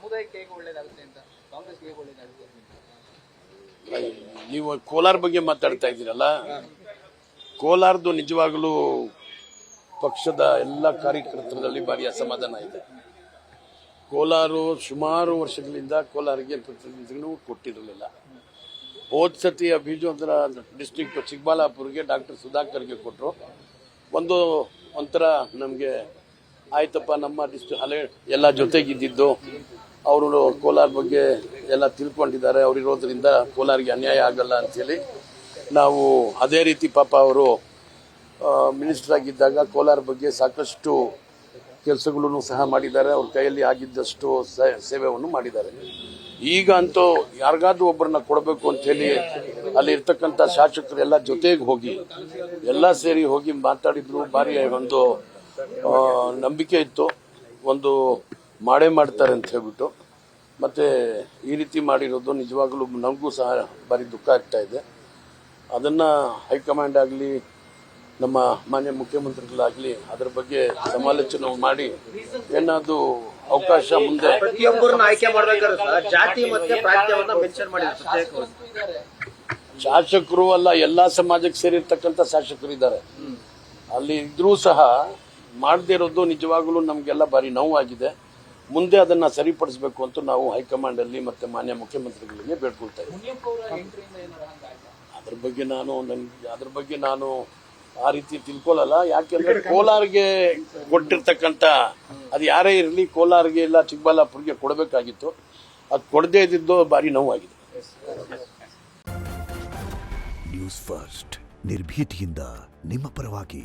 ಸಮುದಾಯಕ್ಕೆ ಹೇಗೆ ಒಳ್ಳೇದಾಗುತ್ತೆ ಅಂತ, ಕಾಂಗ್ರೆಸ್ಗೆ ಹೇಗೆ ಒಳ್ಳೇದಾಗುತ್ತೆ? ನೀವು ಕೋಲಾರ ಬಗ್ಗೆ ಮಾತಾಡ್ತಾ ಇದ್ದೀರಲ್ಲ, ಕೋಲಾರದು ನಿಜವಾಗಲೂ ಪಕ್ಷದ ಎಲ್ಲ ಕಾರ್ಯಕರ್ತರಲ್ಲಿ ಭಾರಿ ಅಸಮಾಧಾನ ಇದೆ. ಕೋಲಾರ ಸುಮಾರು ವರ್ಷಗಳಿಂದ ಕೋಲಾರಿಗೆ ಪ್ರತಿನಿಧಿಗಳು ಕೊಟ್ಟಿರಲಿಲ್ಲ. ಹೋದ ಸತಿ ಬೀಜೋದ್ರ ಡಿಸ್ಟ್ರಿಕ್ಟ್ ಚಿಕ್ಕಬಳ್ಳಾಪುರ್ಗೆ ಡಾಕ್ಟರ್ ಸುಧಾಕರ್ಗೆ ಕೊಟ್ಟರು. ಒಂಥರ ನಮಗೆ ಆಯ್ತಪ್ಪ, ನಮ್ಮ ಡಿಸ್ಟ್ರಿಕ್ಟ್ ಹಳೆ ಎಲ್ಲ ಜೊತೆಗಿದ್ದಿದ್ದು, ಅವರು ಕೋಲಾರ ಬಗ್ಗೆ ಎಲ್ಲ ತಿಳ್ಕೊಂಡಿದ್ದಾರೆ, ಅವರಿರೋದ್ರಿಂದ ಕೋಲಾರಿಗೆ ಅನ್ಯಾಯ ಆಗಲ್ಲ ಅಂಥೇಳಿ ನಾವು ಅದೇ ರೀತಿ ಪಾಪ ಅವರು ಮಿನಿಸ್ಟರ್ ಆಗಿದ್ದಾಗ ಕೋಲಾರ ಬಗ್ಗೆ ಸಾಕಷ್ಟು ಕೆಲಸಗಳನ್ನು ಸಹ ಮಾಡಿದ್ದಾರೆ. ಅವ್ರ ಕೈಯಲ್ಲಿ ಆಗಿದ್ದಷ್ಟು ಸೇವೆಯನ್ನು ಮಾಡಿದ್ದಾರೆ. ಈಗ ಅಂತೂ ಯಾರಿಗಾದ್ರೂ ಒಬ್ಬರನ್ನ ಕೊಡಬೇಕು ಅಂಥೇಳಿ ಅಲ್ಲಿ ಇರ್ತಕ್ಕಂಥ ಶಾಸಕರೆಲ್ಲ ಜೊತೆಗೆ ಹೋಗಿ ಎಲ್ಲ ಸೇರಿ ಹೋಗಿ ಮಾತಾಡಿದ್ರು. ಭಾರಿ ಒಂದು ನಂಬಿಕೆ ಇತ್ತು, ಒಂದು ಮಾಡೇ ಮಾಡ್ತಾರೆ ಅಂತ ಹೇಳ್ಬಿಟ್ಟು. ಮತ್ತೆ ಈ ರೀತಿ ಮಾಡಿರೋದು ನಿಜವಾಗಲೂ ನಮಗೂ ಸಹ ಭಾರಿ ದುಃಖ ಆಗ್ತಾ ಇದೆ. ಅದನ್ನ ಹೈಕಮಾಂಡ್ ಆಗಲಿ ನಮ್ಮ ಮಾನ್ಯ ಮುಖ್ಯಮಂತ್ರಿಗಳಾಗಲಿ ಅದರ ಬಗ್ಗೆ ಸಮಾಲೋಚನೆ ಮಾಡಿ ಏನಾದ್ರು ಅವಕಾಶ ಮುಂದೆ ಪ್ರತಿಯೊಬ್ಬರನ್ನ ಆಯ್ಕೆ ಮಾಡಬೇಕಾದ್ರೆ ಜಾತಿ ಮತ್ತೆ ಪ್ರಾಂತ್ಯವನ್ನ ಮೆನ್ಷನ್ ಮಾಡಿದ್ದಾರೆ. ಶಾಸಕರು ಅಲ್ಲ, ಎಲ್ಲಾ ಸಮಾಜಕ್ಕೆ ಸೇರಿರ್ತಕ್ಕಂಥ ಶಾಸಕರು ಇದ್ದಾರೆ. ಅಲ್ಲಿ ಇದ್ರೂ ಸಹ ಮಾಡದೇ ಇರೋದು ನಿಜವಾಗಲೂ ನಮಗೆಲ್ಲ ಭಾರಿ ನೋವಾಗಿದೆ. ಮುಂದೆ ಅದನ್ನ ಸರಿಪಡಿಸಬೇಕು ಅಂತ ನಾವು ಹೈಕಮಾಂಡ್ ಅಲ್ಲಿ ಮತ್ತೆ ಮಾನ್ಯ ಮುಖ್ಯಮಂತ್ರಿಗಳಿಗೆ ಬೇಡ್ಕೊಳ್ತಾ ಇದ್ದೀವಿ. ಅದ್ರ ಬಗ್ಗೆ ನಾನು ಆ ರೀತಿ ತಿಳ್ಕೊಳ್ಳಲ್ಲ. ಯಾಕೆಂದ್ರೆ ಕೋಲಾರ್ಗೆ ಕೊಟ್ಟಿರ್ತಕ್ಕಂಥ ಅದು ಯಾರೇ ಇರಲಿ, ಕೋಲಾರ್ಗೆ ಇಲ್ಲ ಚಿಕ್ಕಬಳ್ಳಾಪುರ್ಗೆ ಕೊಡಬೇಕಾಗಿತ್ತು. ಅದು ಕೊಡದೇ ಇದ್ದಿದ್ದು ಭಾರಿ ನೋವಾಗಿದೆ. ನ್ಯೂಸ್ ಫಸ್ಟ್ ನಿರ್ಭೀತಿಯಿಂದ ನಿಮ್ಮ ಪರವಾಗಿ.